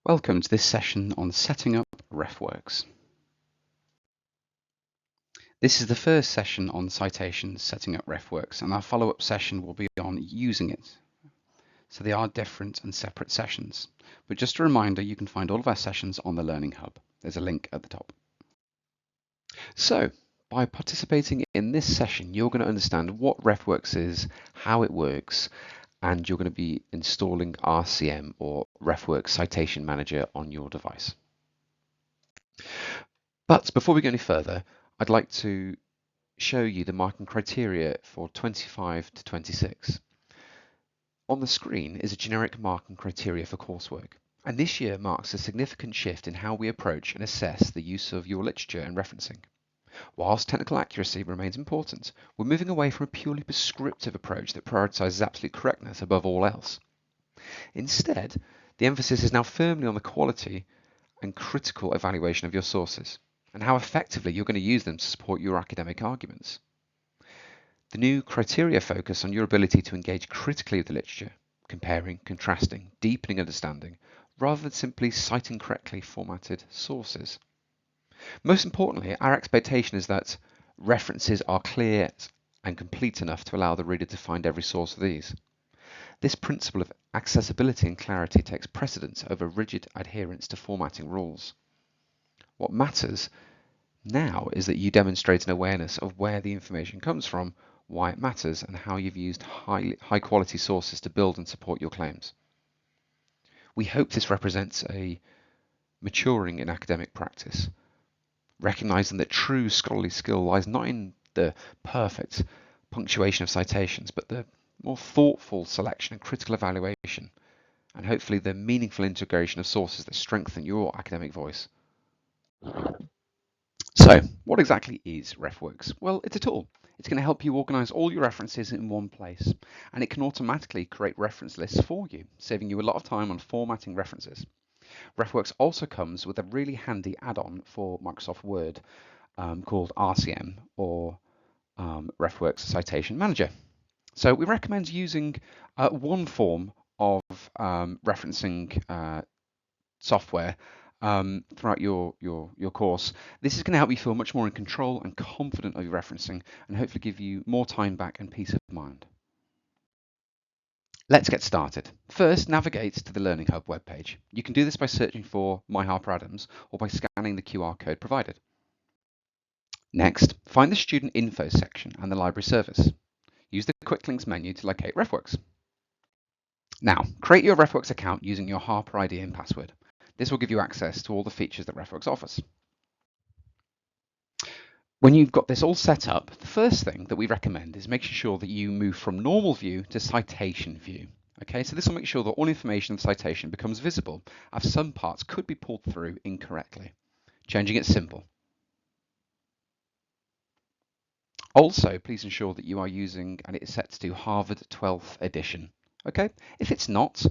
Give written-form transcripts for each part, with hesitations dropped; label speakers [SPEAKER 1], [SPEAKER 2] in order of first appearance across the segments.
[SPEAKER 1] Welcome to this session on setting up RefWorks. This is the first session on Citations setting up RefWorks, and our follow-up session will be on using it. So they are different and separate sessions. But just a reminder, you can find all of our sessions on the Learning Hub. There's a link at the top. So by participating in this session, you're going to understand what RefWorks is, how it works, and you're going to be installing RCM or RefWorks Citation Manager on your device. But before we go any further, I'd like to show you the marking criteria for 25 to 26. On the screen is a generic marking criteria for coursework, and this year marks a significant shift in how we approach and assess the use of your literature and referencing. Whilst technical accuracy remains important, we're moving away from a purely prescriptive approach that prioritizes absolute correctness above all else. Instead, the emphasis is now firmly on the quality and critical evaluation of your sources, and how effectively you're going to use them to support your academic arguments. The new criteria focus on your ability to engage critically with the literature, comparing, contrasting, deepening understanding, rather than simply citing correctly formatted sources. Most importantly, our expectation is that references are clear and complete enough to allow the reader to find every source of these. This principle of accessibility and clarity takes precedence over rigid adherence to formatting rules. What matters now is that you demonstrate an awareness of where the information comes from, why it matters, and how you've used high quality sources to build and support your claims. We hope this represents a maturing in academic practice, recognizing that true scholarly skill lies not in the perfect punctuation of citations, but the more thoughtful selection and critical evaluation, and hopefully the meaningful integration of sources that strengthen your academic voice. So, what exactly is RefWorks? Well, it's a tool. It's going to help you organize all your references in one place, and it can automatically create reference lists for you, saving you a lot of time on formatting references. RefWorks also comes with a really handy add-on for Microsoft Word called RCM, or RefWorks Citation Manager. So we recommend using one form of referencing software throughout your course. This is going to help you feel much more in control and confident of your referencing, and hopefully give you more time back and peace of mind. Let's get started. First, navigate to the Learning Hub webpage. You can do this by searching for My Harper Adams or by scanning the QR code provided. Next, find the Student Info section and the Library Service. Use the Quick Links menu to locate RefWorks. Now, create your RefWorks account using your Harper ID and password. This will give you access to all the features that RefWorks offers. When you've got this all set up, the first thing that we recommend is making sure that you move from normal view to citation view. Okay, so this will make sure that all information in the citation becomes visible, as some parts could be pulled through incorrectly. Changing it simple. Also, please ensure that you are using, and it is set to Harvard 12th edition. Okay, if it's not,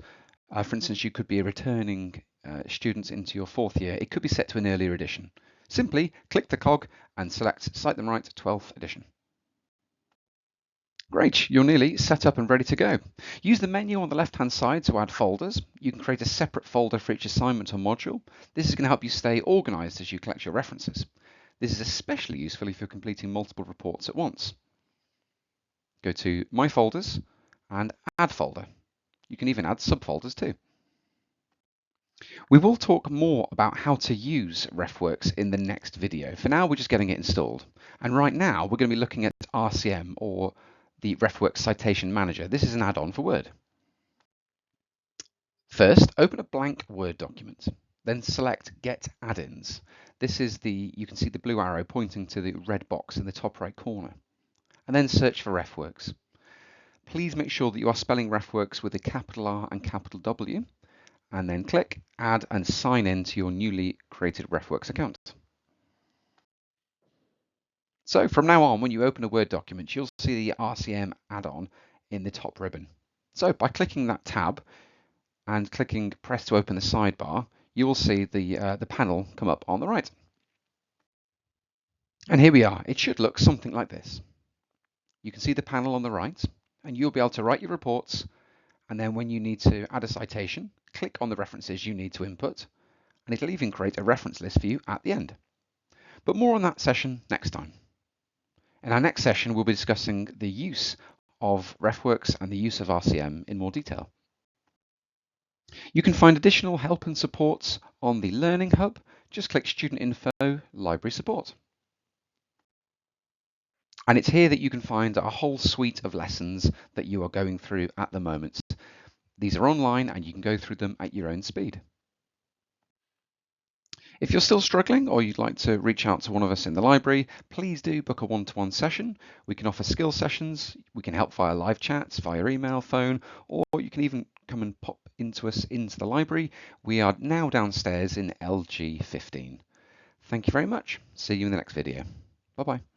[SPEAKER 1] for instance, you could be returning students into your 4th year, it could be set to an earlier edition. Simply click the cog and select Cite Them Right 12th edition. Great, you're nearly set up and ready to go. Use the menu on the left-hand side to add folders. You can create a separate folder for each assignment or module. This is going to help you stay organized as you collect your references. This is especially useful if you're completing multiple reports at once. Go to My Folders and Add Folder. You can even add subfolders too. We will talk more about how to use RefWorks in the next video. For now, we're just getting it installed. And right now, we're going to be looking at RCM, or the RefWorks Citation Manager. This is an add-on for Word. First, open a blank Word document. Then select Get Add-ins. This is you can see the blue arrow pointing to the red box in the top right corner. And then search for RefWorks. Please make sure that you are spelling RefWorks with a capital R and capital W, and then click Add and sign in to your newly created RefWorks account. So from now on, when you open a Word document, you'll see the RCM add-on in the top ribbon. So by clicking that tab and clicking Press to open the sidebar, you will see the panel come up on the right. And here we are. It should look something like this. You can see the panel on the right, and you'll be able to write your reports And then when you need to add a citation, click on the references you need to input, and it'll even create a reference list for you at the end. But more on that session next time. In our next session, we'll be discussing the use of RefWorks and the use of RCM in more detail. You can find additional help and support on the Learning Hub. Just click Student Info, Library Support. And it's here that you can find a whole suite of lessons that you are going through at the moment. These are online and you can go through them at your own speed. If you're still struggling or you'd like to reach out to one of us in the library, please do book a one-to-one session. We can offer skill sessions, we can help via live chats, via email, phone, or you can even come and pop into us into the library. We are now downstairs in LG 15. Thank you very much. See you in the next video. Bye-bye.